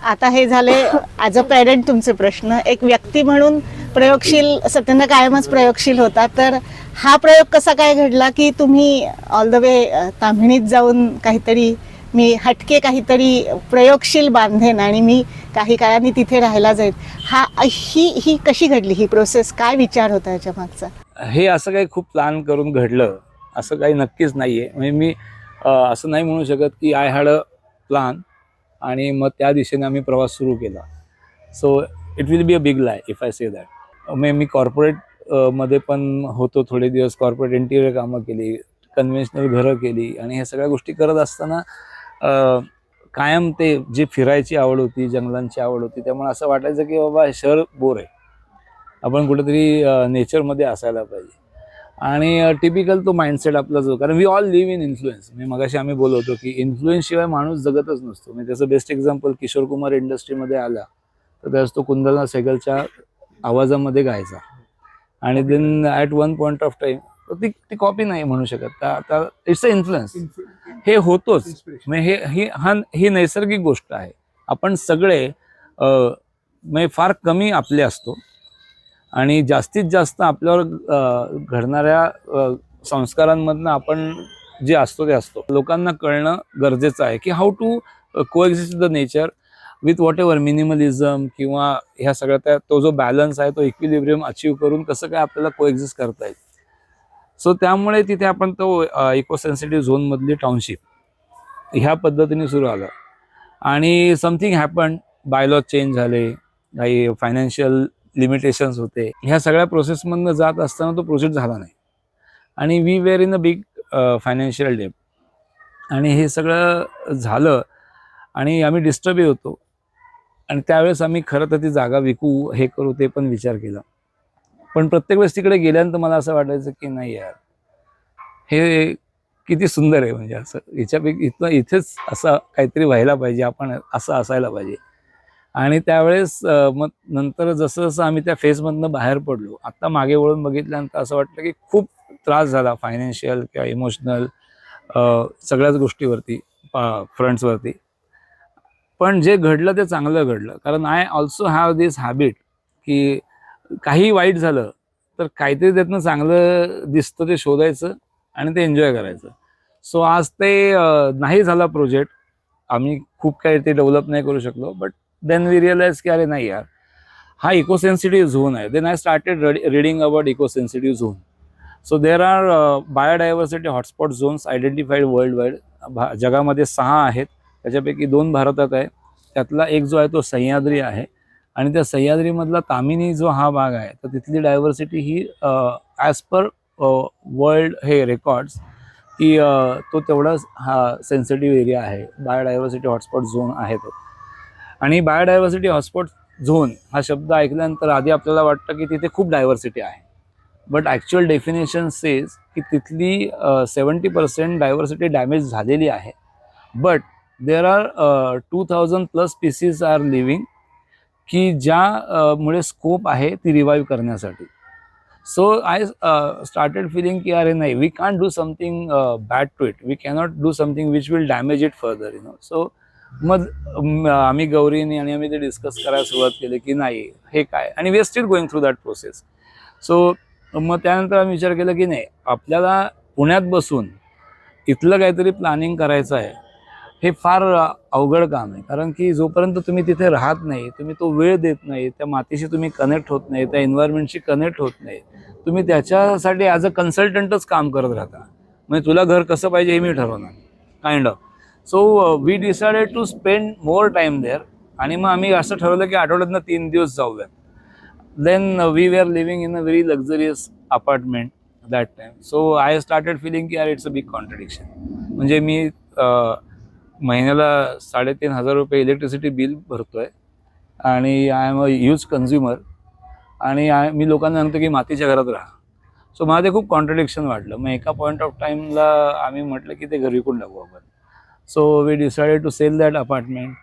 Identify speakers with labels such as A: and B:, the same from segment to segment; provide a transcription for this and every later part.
A: आता हे झाले ॲज अ पेरेंट तुमचे प्रश्न. एक व्यक्ती म्हणून प्रयोगशील, सत्येंद्र कायमच प्रयोगशील होता, तर हा प्रयोग कसा काय घडला की तुम्ही ऑल द वे ताम्हिणीत जाऊन काहीतरी मी हटके काहीतरी प्रयोगशील बांधेन आणि मी काही काळाने तिथे राहायला जाईल, ही कशी घडली ही प्रोसेस? काय विचार होता याच्या मागचा?
B: हे असं काही खूप प्लॅन करून घडलं असं काही नक्कीच नाही आहे. म्हणजे मी असं नाही म्हणू शकत की आय हॅड अ प्लान आणि मग त्या दिशेने आम्ही प्रवास सुरू केला. So it will be a big lie if I say that. Me corporate मध्ये पण होतो थोडे दिवस. कॉर्पोरेट इंटिरियर कामं केली, कन्व्हेन्शनल घरं केली आणि ह्या सगळ्या गोष्टी करत असताना कायम ते जी फिरायची आवड होती, जंगलांची आवड होती, त्यामुळे असं वाटायचं की बाबा हे शहर बोर आहे, आपण कुठेतरी नेचरमध्ये असायला पाहिजे. आणि टिपिकल तो माइंडसेट आपला जो, कारण we all live in influence. मी मगाशी आम्ही बोलत होतो की इन्फ्लुएन्स शिवाय माणूस जगतच नसतो. म्हणजे त्याचं बेस्ट एक्झाम्पल किशोर कुमार इंडस्ट्रीमध्ये आला तर त्याच तो कुंदना सेगलच्या आवाजामध्ये गायचा आणि then at one point of time ती कॉपी नाही म्हणू शकत. आता इट्स अ इन्फ्लुएन्स, हे होतोच. म्हणजे ही नैसर्गिक गोष्ट आहे. आपण सगळे म्हणजे फार कमी आपले असतो आणि जास्तीत जास्त आपल्यावर घडणाऱ्या संस्कारांमधनं आपण जे असतो ते असतो. लोकांना कळणं गरजेचं आहे की how to coexist the nature with whatever minimalism किंवा ह्या सगळ्या तो जो बॅलन्स आहे तो इक्विलिब्रियम अचीव करून कसं काय आपल्याला कोएक्झिस्ट करता येईल. सो त्यामुळे तिथे आपण तो इको सेन्सिटिव्ह झोनमधली टाउनशिप ह्या पद्धतीने सुरू आलं आणि समथिंग हॅपन. बायलॉ चेंज झाले, काही फायनान्शियल लिमिटेशन्स होते. ह्या सगळ्या प्रोसेसमधनं जात असताना तो प्रोजेक्ट झाला नाही आणि we were in a big financial debt आणि हे सगळं झालं आणि आम्ही डिस्टर्बही होतो. आणि त्यावेळेस आम्ही खरं तर ती जागा विकू, हे करू, ते पण विचार केला. पण प्रत्येक वेळेस तिकडे गेल्यानंतर मला असं वाटायचं की नाही यार, हे किती सुंदर आहे, म्हणजे असं याच्यापैकी इथेच असं काहीतरी व्हायला पाहिजे, आपण असं असायला पाहिजे. आणि त्यावेळेस मग नंतर जसं जसं आम्ही त्या फेजमधनं बाहेर पडलो, आत्ता मागे वळून बघितल्यानंतर असं वाटतं की खूप त्रास झाला फायनान्शियल किंवा इमोशनल सगळ्याच गोष्टीवरती, फ्रंट्सवरती. पण जे घडलं ते चांगलं घडलं, कारण I also have this habit की काही वाईट झालं तर काहीतरी त्यातनं चांगलं दिसतं ते शोधायचं आणि ते एन्जॉय करायचं. सो आज ते नाही झाला प्रोजेक्ट, आम्ही खूप काही ते डेव्हलप नाही करू शकलो, बट देन वी रिअलाइज की अरे नाही यार, हा इको सेन्सिटिव्ह झोन आहे. Then I started reading about eco sensitive zone. So there are biodiversity hotspot zones identified world wide. जगामध्ये 6 आहेत, त्याच्यापैकी 2 भारतात आहे. त्यातला एक जो आहे तो सह्याद्री आहे आणि त्या सह्याद्रीमधला तामिनी जो हा भाग आहे तर तिथली डायव्हर्सिटी ही ॲज पर वर्ल्ड हे रेकॉर्ड्स की तो तेवढाच हा सेन्सिटिव्ह एरिया आहे, बायोडायव्हर्सिटी हॉटस्पॉट झोन आहे तो. आणि बायोडायव्हर्सिटी हॉटस्पॉट झोन हा शब्द ऐकल्यानंतर आधी आपल्याला वाटतं की तिथे खूप डायव्हर्सिटी आहे, बट ॲक्च्युअल डेफिनेशन सेज की तिथली 70% डायव्हर्सिटी डॅमेज झालेली आहे. But there are 2000+ species are living की ज्या मुळे स्कोप आहे ती रिवाईव्ह करण्यासाठी. सो आय स्टार्टेड फिलिंग की अरे नाही, we can't do something bad to it, we cannot do something which will damage it further, you know. So मग आम्ही गौरीने आणि आम्ही ते डिस्कस करायला सुरुवात केली की नाही हे काय, आणि we are still going through that process. So मग त्यानंतर आम्ही विचार केला की नाही, आपल्याला पुण्यात बसून इथलं काहीतरी प्लॅनिंग करायचं आहे. हे फार अवघड काम आहे, कारण की जोपर्यंत तुम्ही तिथे राहत नाही, तुम्ही तो वेळ देत नाही, त्या मातीशी तुम्ही कनेक्ट होत नाही, त्या एन्व्हायरमेंटशी कनेक्ट होत नाही, तुम्ही त्याच्यासाठी ॲज अ कन्सल्टंटच काम करत राहता. म्हणजे तुला घर कसं पाहिजे हे मी ठरवणार, kind of. So we decided to spend more time there. आणि मग आम्ही असं ठरवलं की आठवड्यातनं 3 दिवस जाऊयात. Then we were living in a very luxurious apartment that time. So I started feeling की यार इट्स अ बिग कॉन्ट्रडिक्शन. म्हणजे मी महिन्याला 3,500 रुपये इलेक्ट्रिसिटी बिल भरतोय आणि I am a huge consumer, आणि मी लोकांना सांगतो की मातीच्या घरात राहा. सो मला ते खूप कॉन्ट्रडिक्शन वाटलं. मग एका पॉईंट ऑफ टाईमला आम्ही म्हटलं की ते घर विकून टाकू आपण. So we decided to sell that apartment.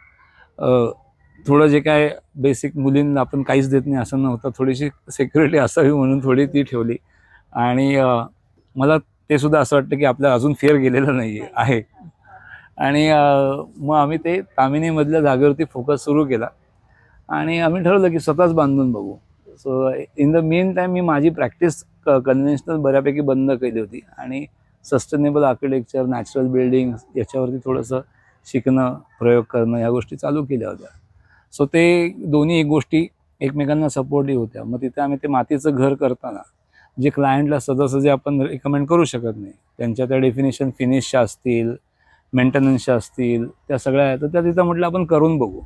B: थोडं जे काय बेसिक, मुलींना आपण काहीच देत नाही असं नव्हतं, थोडीशी सिक्युरिटी असावी म्हणून थोडी ती ठेवली. आणि मला ते सुद्धा असं वाटतं की आपल्याला अजून फेर गेलेलं नाही आहे. आणि मग आम्ही ते तामिनीमधल्या जागेवरती फोकस सुरू केला आणि आम्ही ठरवलं की स्वतःच बांधून बघू. So in the meantime मी माझी प्रॅक्टिस कन्व्हेन्शनल बऱ्यापैकी बंद केली होती आणि सस्टेनेबल आर्किटेक्चर, नॅचरल बिल्डिंग याच्यावरती थोडंसं शिकणं, प्रयोग करणं ह्या गोष्टी चालू केल्या होत्या. सो ते दोन्ही गोष्टी एकमेकांना सपोर्टिव्ह होत्या. मग तिथे आम्ही ते मातीचं घर करताना जे क्लायंटला सहजासहजी आपण रिकमेंड करू शकत नाही, त्यांच्या त्या डेफिनेशन फिनिशच्या असतील, मेंटेनन्सच्या असतील, त्या सगळ्या आहेत, तर त्या तिथं म्हटलं आपण करून बघू.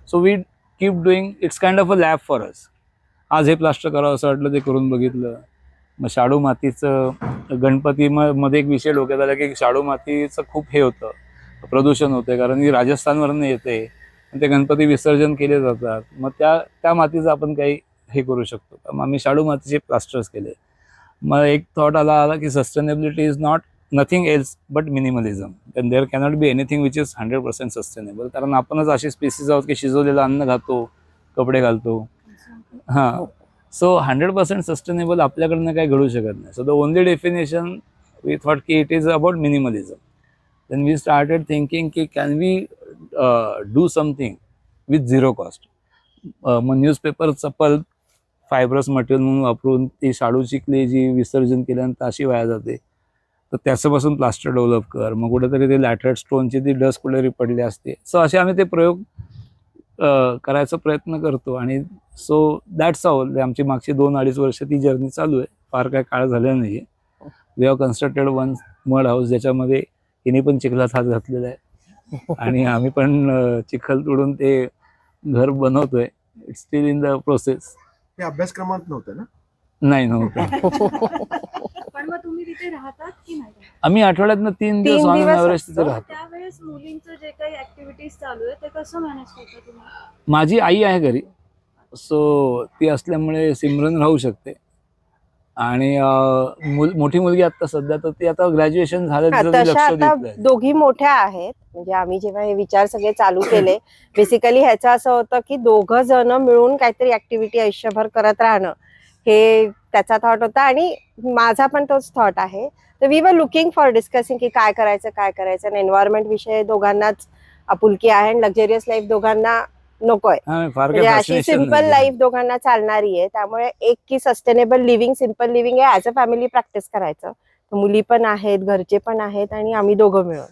B: So we keep doing, it's kind of a lab for us. आज हे प्लास्टर करावं असं वाटलं, ते करून बघितलं. मग शाडू मातीचं गणपती मध्ये एक विषय डोक्यात आला की शाडू मातीचं खूप हे होतं, प्रदूषण होतं, कारण की राजस्थानवरनं येते, ते गणपती विसर्जन केले जातात. मग त्या मातीचं आपण काही हे करू शकतो. मग आम्ही शाडू मातीचे प्लास्टर्स केले. मग एक थॉट आला की sustainability is not nothing else but minimalism, and there cannot be anything which is 100% sustainable. कारण आपणच अशी स्पेसिस आहोत की शिजवलेलं अन्न खातो, कपडे घालतो. हां, सो 100% सस्टेनेबल आपल्याकडनं काही घडू शकत नाही. So the only definition we thought की it is about minimalism. Then we started thinking की can we do something with zero cost. मग न्यूजपेपरचा पल्प फायब्रस मटेरियल म्हणून वापरून ती शाडूची क्ले जी विसर्जन केल्यानंतर अशी वाया जाते, तर त्याच्यापासून प्लास्टर डेव्हलप कर. मग कुठेतरी ते लॅटराइट स्टोनची ती डस्ट कुठेतरी पडली असते. सो असे आम्ही ते प्रयोग करायचा प्रयत्न करतो. आणि सो दॅट्स ऑल. आमची मागची 2-2.5 वर्ष ती जर्नी चालू आहे. फार काय काळ झालेला नाही आहे. We have constructed one mud house, ज्याच्यामध्ये हिने पण चिखलात हात घातलेला आहे आणि आम्ही पण चिखल तोडून ते घर बनवतोय. It's steel in the process.
C: ते अभ्यासक्रमात नव्हतं ना?
B: नाही नव्हतं.
D: पण मग तुम्ही तिथे राहतात की नाही?
B: आम्ही आठवड्यातनं 3 दिवस ऑन एव्हरेज तिथे राहतो.
D: त्यावेळेस मुलींचं जे काही ऍक्टिव्हिटीज चालू आहे ते कसं मॅनेज करता तुम्ही?
B: माझी आई आहे घरी, सो ती असल्यामुळे सिमरन राहू शकते. आणि मोठी मुलगी आता सध्या, तर ती आता ग्रॅज्युएशन झालं, तिचं ती
E: तशा
B: लक्ष
E: आता
B: देत नाही.
E: दोघी मोठ्या आहेत. म्हणजे आम्ही जेव्हा हे विचार सगळे चालू केले, बेसिकली ह्याचं असं होतं की दोघं जण मिळून काहीतरी ऍक्टिव्हिटी आयुष्यभर करत राहणं, हे त्याचा थॉट होता आणि माझा पण तोच थॉट आहे. तर we were looking for discussing की काय करायचं आणि एन्व्हायरमेंट विषय दोघांनाच आपुलकी आहे आणि लक्झरियस लाईफ दोघांना नकोय.
B: फार
E: म्हणजे
B: काही
E: अशी
B: fascination
E: सिंपल
B: नाही.
E: लाईफ दोघांना चालणारी आहे. त्यामुळे एक की सस्टेनेबल लिव्हिंग, सिंपल लिव्हिंग आहे ऍज अ फॅमिली प्रॅक्टिस करायचं. मुली पण आहेत, घरचे पण आहेत आणि आम्ही दोघं मिळून.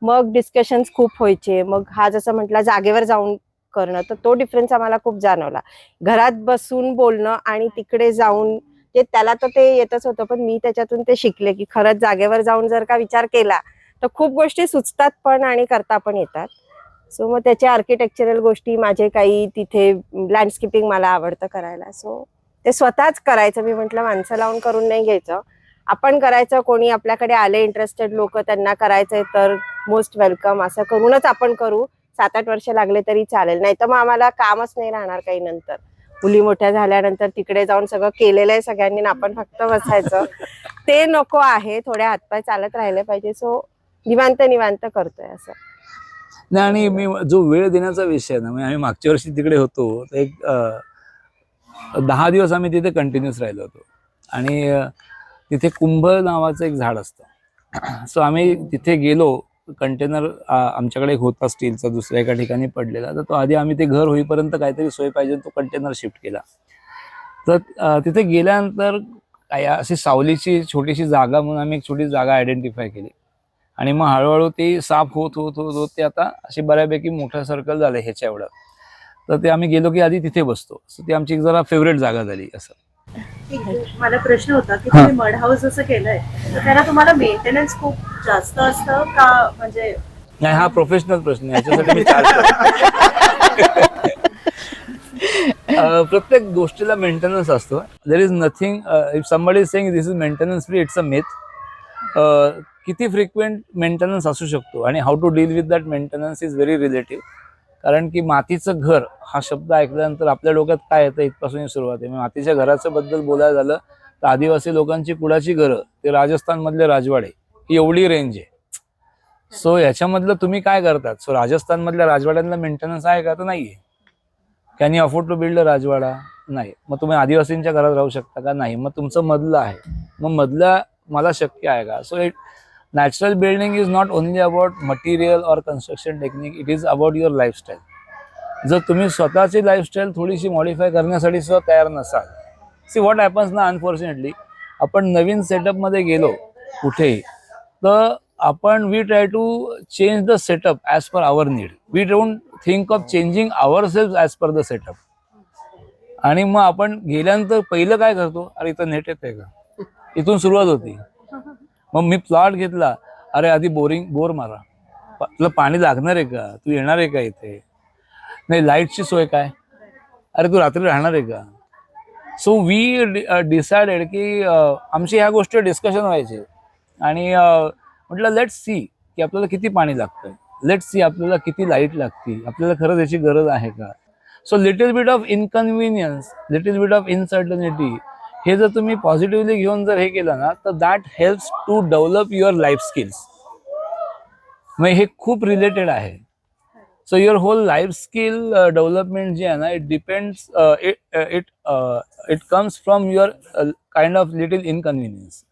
E: मग डिस्कशन्स खूप व्हायचे. मग हा जसं म्हटलं जागेवर जाऊन करणं, तर तो डिफरन्स आम्हाला खूप जाणवला. घरात बसून बोलणं आणि तिकडे जाऊन ते त्याला तर ते येतच होतं, पण मी त्याच्यातून ते शिकले की खरंच जागेवर जाऊन जर का विचार केला तर खूप गोष्टी सुचतात पण आणि करता पण येतात. सो मग त्याच्या आर्किटेक्चरल गोष्टी, माझे काही तिथे लँडस्केपिंग मला आवडतं करायला, सो ते स्वतःच करायचं. मी म्हटलं माणसं लावून करून नाही घ्यायचं, आपण करायचं. कोणी आपल्याकडे आले इंटरेस्टेड लोक, त्यांना करायचंय तर मोस्ट वेलकम. असं करूनच आपण करू. 7-8 वर्ष लागले तरी चालेल, नाही तर मग आम्हाला कामच नाही राहणार काही नंतर. मुली मोठ्या झाल्यानंतर तिकडे जाऊन सगळं केलेलं आहे सगळ्यांनी, आपण फक्त बसायचं, ते नको आहे. थोडे हातपाय चालत राहिले पाहिजे. सो निवांत करतोय असं.
B: नाही, आणि मी जो वेळ देण्याचा विषय आहे ना, म्हणजे आम्ही मागच्या वर्षी तिकडे होतो, तर एक 10 दिवस आम्ही तिथे कंटिन्युअस राहिलो होतो. आणि तिथे कुंभ नावाचं एक झाड असतं. सो आम्ही तिथे गेलो. कंटेनर आमच्याकडे एक होता स्टीलचा, दुसऱ्या एका ठिकाणी पडलेला, तर तो आधी आम्ही ते घर होईपर्यंत काहीतरी सोय पाहिजे, तो कंटेनर शिफ्ट केला. तर तिथे गेल्यानंतर अशी सावलीची छोटीशी जागा म्हणून आम्ही एक छोटी जागा आयडेंटिफाय केली. आणि मग हळूहळू ते साफ होत ते आता अशी बऱ्यापैकी मोठं सर्कल झालं ह्याच्या एवढं. तर ते आम्ही गेलो की आधी तिथे बसतो. सो ती आमची एक जरा फेवरेट जागा झाली असं.
D: मला प्रश्न होता की तुम्ही मड हाऊस जसं केलंय तर त्याला तुम्हाला मेंटेनन्स खूप जास्त असतं का? म्हणजे
B: नाही, हा प्रोफेशनल प्रश्न आहे, याच्यासाठी मी चार्ज प्रत्येक गोष्टीला मेंटेनन्स असतो. There is nothing, if somebody is saying this is maintenance free, it's a myth. किती फ्रिक्वेंट मेंटेनन्स असू शकतो आणि how to deal with that maintenance is very relative. कारण की मातीचं घर हा शब्द ऐकल्यानंतर आपल्या डोक्यात काय येतं इथपासून सुरुवात आहे. मातीच्या घराचं बद्दल बोलायला झालं तर आदिवासी लोकांची कुडाची घरं, ते राजस्थान मधले राजवाडे, ही एवढी रेंज आहे. सो याच्यामधलं तुम्ही काय करतात? सो राजस्थान मधल्या राजवाड्यांना मेंटेनन्स आहे का? तर नाहीये. Can you afford to build a rajwada? नाही. मग तुम्ही आदिवासींच्या घरात राहू शकता का? नाही. मग तुमचं मधलं आहे, मग मधलं मला शक्य आहे का? So natural building is not only about material और construction technique, it is about your lifestyle. जर तुम्ही स्वतःची लाईफस्टाईल थोडीशी मॉडिफाय करण्यासाठी सुद्धा तयार नसाल, सी व्हॉट हॅपन्स ना, अनफॉर्च्युनेटली आपण नवीन सेटअपमध्ये गेलो कुठेही, तर आपण we try to change the setup as per our need. We don't think of changing our self as per the setup. आणि मग आपण गेल्यानंतर पहिलं काय करतो, अरे इथं नेट येते का, इथून सुरुवात होती. मग मी प्लॉट घेतला, अरे आधी बोर मारा, तुला पाणी लागणार आहे का, तू येणार आहे का इथे, नाही लाईटची सोय काय, अरे तू रात्री राहणार आहे का. सो वी डिसाइडेड की आमची ह्या गोष्टी डिस्कशन व्हायचे. आणि म्हटलं लेट्स सी की आपल्याला किती पाणी लागतं, लेट्स सी आपल्याला किती लाईट लागते, आपल्याला खरंच याची गरज आहे का. So little bit of inconvenience, little bit of uncertainty, हे जर तुम्ही पॉझिटिव्हली घेऊन जर हे केलं ना, तर that helps to develop your life skills. मग हे खूप रिलेटेड आहे. So your whole life skill development जे आहे ना, it depends, it comes from your kind of little inconvenience.